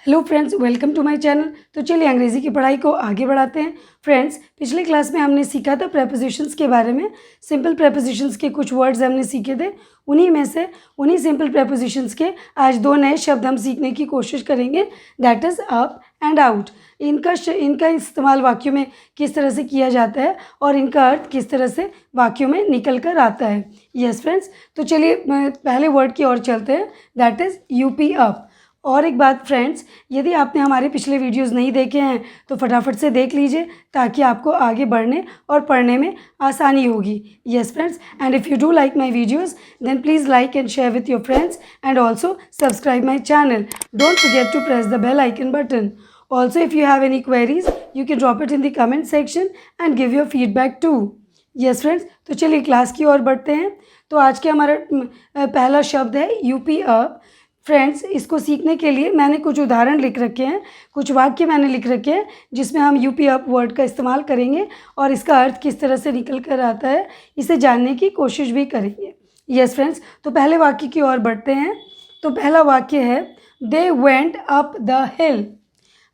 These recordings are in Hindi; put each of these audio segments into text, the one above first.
Hello friends, welcome to my channel. तो चलिए अंग्रेज़ी की पढ़ाई को आगे बढ़ाते हैं। फ्रेंड्स, पिछले क्लास में हमने सीखा था प्रेपोजिशंस के बारे में। सिंपल प्रेपोजिशंस के कुछ वर्ड्स हमने सीखे थे। उन्हीं सिंपल प्रेपोजिशंस के आज दो नए शब्द हम सीखने की कोशिश करेंगे, that is up and out. इनका इस्तेमाल वाक्यों में किस तरह से किया जाता है और इनका अर्थ किस तरह से वाक्यों में निकल कर आता है। यस फ्रेंड्स, तो चलिए पहले वर्ड की ओर चलते हैं, दैट इज़ यूपी अप। और एक बात फ्रेंड्स, यदि आपने हमारे पिछले वीडियोस नहीं देखे हैं तो फटाफट से देख लीजिए ताकि आपको आगे बढ़ने और पढ़ने में आसानी होगी। Yes friends, and if you do like my videos then please like and share with your friends and also subscribe my channel. Don't forget to press the bell icon button. Also if you have any queries you can drop it in the comment section and give your feedback too. Yes friends, तो चलिए क्लास की ओर बढ़ते हैं। तो आज के हमारा पहला शब्द है यूपी अप। फ्रेंड्स, इसको सीखने के लिए मैंने कुछ उदाहरण लिख रखे हैं, कुछ वाक्य मैंने लिख रखे हैं जिसमें हम यूपी अप वर्ड का इस्तेमाल करेंगे और इसका अर्थ किस तरह से निकल कर आता है इसे जानने की कोशिश भी करेंगे। यस फ्रेंड्स, तो पहले वाक्य की ओर बढ़ते हैं। तो पहला वाक्य है they went up the hill.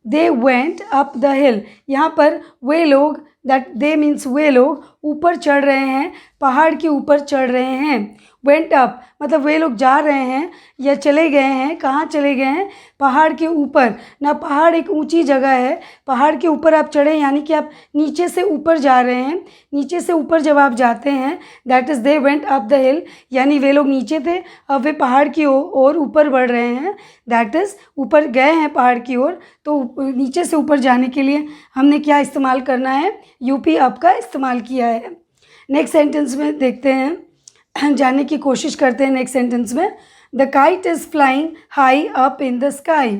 They went up the हिल। यहाँ पर वे लोग, दैट दे मीन्स वे लोग ऊपर चढ़ रहे हैं, पहाड़ के ऊपर चढ़ रहे हैं। वेंट अप मतलब वे लोग जा रहे हैं या चले गए हैं। कहाँ चले गए हैं? पहाड़ के ऊपर। ना पहाड़ एक ऊंची जगह है, पहाड़ के ऊपर आप चढ़े यानी कि आप नीचे से ऊपर जा रहे हैं। नीचे से ऊपर जब आप जाते हैं that is they went up the हिल, यानी वे लोग नीचे थे अब वे पहाड़ की ओर ऊपर बढ़ रहे हैं। दैट इज़ ऊपर गए हैं पहाड़ की ओर, तो नीचे से ऊपर जाने के लिए हमने क्या इस्तेमाल करना है? यूपी अप का इस्तेमाल किया है। नेक्स्ट सेंटेंस में देखते हैं, जानने की कोशिश करते हैं। नेक्स्ट सेंटेंस में the kite is flying high up in the sky.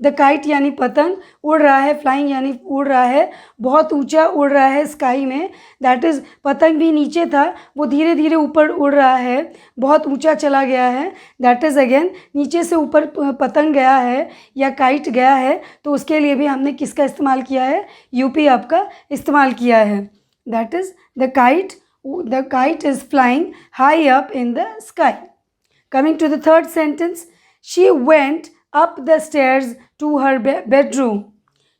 The kite यानी पतंग उड़ रहा है, फ्लाइंग यानी उड़ रहा है, बहुत ऊंचा उड़ रहा है स्काई में। दैट इज़ पतंग भी नीचे था, वो धीरे धीरे ऊपर उड़ रहा है, बहुत ऊंचा चला गया है। दैट इज़ अगेन नीचे से ऊपर पतंग गया है या काइट गया है, तो उसके लिए भी हमने किसका इस्तेमाल किया है? यूपी अप का इस्तेमाल किया है। That is the kite is flying high up in the sky. Coming to the third sentence, she went up the stairs to her bedroom.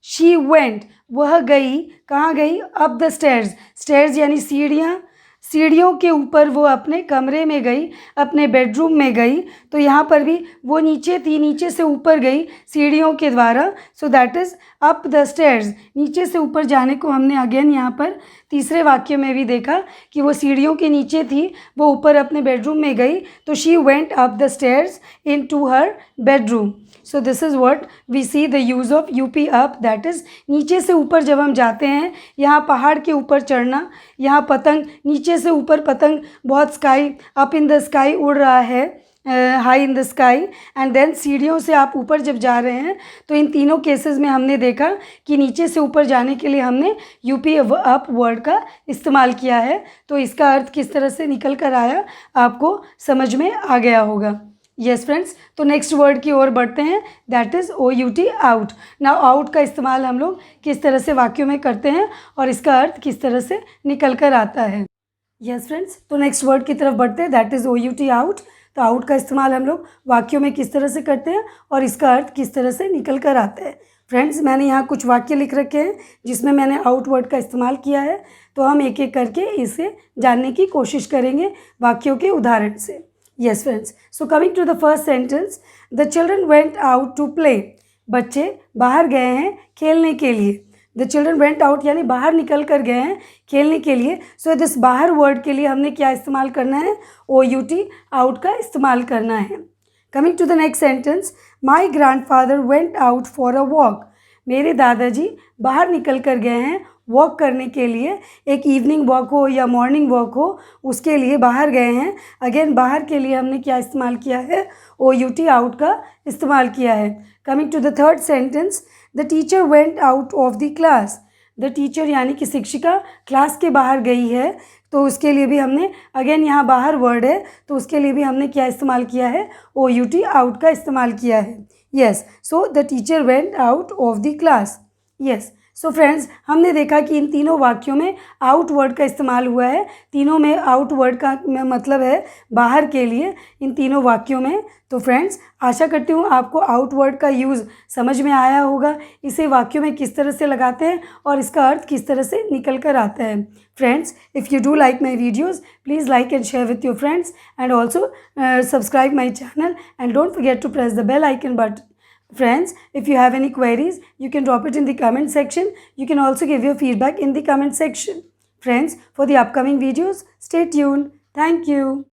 She went, वह गई, कहाँ गई? up the stairs. stairs यानी सीढ़ियाँ, सीढ़ियों के ऊपर वो अपने कमरे में गई, अपने बेडरूम में गई। तो यहाँ पर भी वो नीचे थी, नीचे से ऊपर गई सीढ़ियों के द्वारा। So that is up the stairs. नीचे से ऊपर जाने को हमने अगेन यहाँ पर तीसरे वाक्य में भी देखा कि वो सीढ़ियों के नीचे थी, वो ऊपर अपने बेडरूम में गई। तो she went up the stairs into her bedroom. So this is what we see the use of U P up, that is नीचे से ऊपर जब हम जाते हैं, यहाँ पहाड़ के ऊपर चढ़ना, यहाँ पतंग नीचे से ऊपर, पतंग बहुत sky up in the sky उड़ रहा है, high in the sky, and then सीढ़ियों से आप ऊपर जब जा रहे हैं। तो इन तीनों केसेस में हमने देखा कि नीचे से ऊपर जाने के लिए हमने यूपी अप वर्ड का इस्तेमाल किया है। तो इसका अर्थ किस तरह से निकल कर आया आपको समझ में आ गया होगा। यस फ्रेंड्स, तो नेक्स्ट वर्ड की ओर बढ़ते हैं, that is OUT out. Now out का इस्तेमाल हम लोग किस तरह से वाक्यों में करते हैं और इसका अर्थ किस तरह से निकल कर आता है। यस फ्रेंड्स, तो नेक्स्ट वर्ड की तरफ बढ़ते हैं, दैट इज़ OUT आउट। तो आउट का इस्तेमाल हम लोग वाक्यों में किस तरह से करते हैं और इसका अर्थ किस तरह से निकल कर आता है। फ्रेंड्स, मैंने यहाँ कुछ वाक्य लिख रखे हैं जिसमें मैंने आउट वर्ड का इस्तेमाल किया है। तो हम एक एक करके इसे जानने की कोशिश करेंगे वाक्यों के उदाहरण से। Yes friends, so coming to the first sentence, the children went out to play. बच्चे बाहर गए हैं खेलने के लिए। The children went out यानी बाहर निकल कर गए हैं खेलने के लिए। So this बाहर वर्ड के लिए हमने क्या इस्तेमाल करना है? OUT आउट का इस्तेमाल करना है। Coming to the next sentence, my grandfather went out for a walk. मेरे दादाजी बाहर निकल कर गए हैं वॉक करने के लिए, एक इवनिंग वॉक हो या मॉर्निंग वॉक हो उसके लिए बाहर गए हैं। अगेन बाहर के लिए हमने क्या इस्तेमाल किया है? OUT आउट का इस्तेमाल किया है। Coming to the third sentence, the teacher went out of the class. The teacher यानी कि शिक्षिका क्लास के बाहर गई है, तो उसके लिए भी हमने अगेन यहाँ बाहर वर्ड है तो उसके लिए भी हमने क्या इस्तेमाल किया है? OUT आउट का इस्तेमाल किया है। Yes, so the teacher went out of the class. Yes, so friends, हमने देखा कि इन तीनों वाक्यों में आउट वर्ड का इस्तेमाल हुआ है। तीनों में आउट वर्ड का मतलब है बाहर के लिए, इन तीनों वाक्यों में। तो फ्रेंड्स, आशा करती हूँ आपको आउट वर्ड का यूज़ समझ में आया होगा, इसे वाक्यों में किस तरह से लगाते हैं और इसका अर्थ किस तरह से निकल कर आता है। Friends, if you do like my videos, please like and share with your friends, and also subscribe my channel, and don't forget to press the bell icon button. Friends, if you have any queries, you can drop it in the comment section. You can also give your feedback in the comment section. Friends, for the upcoming videos, stay tuned. Thank you.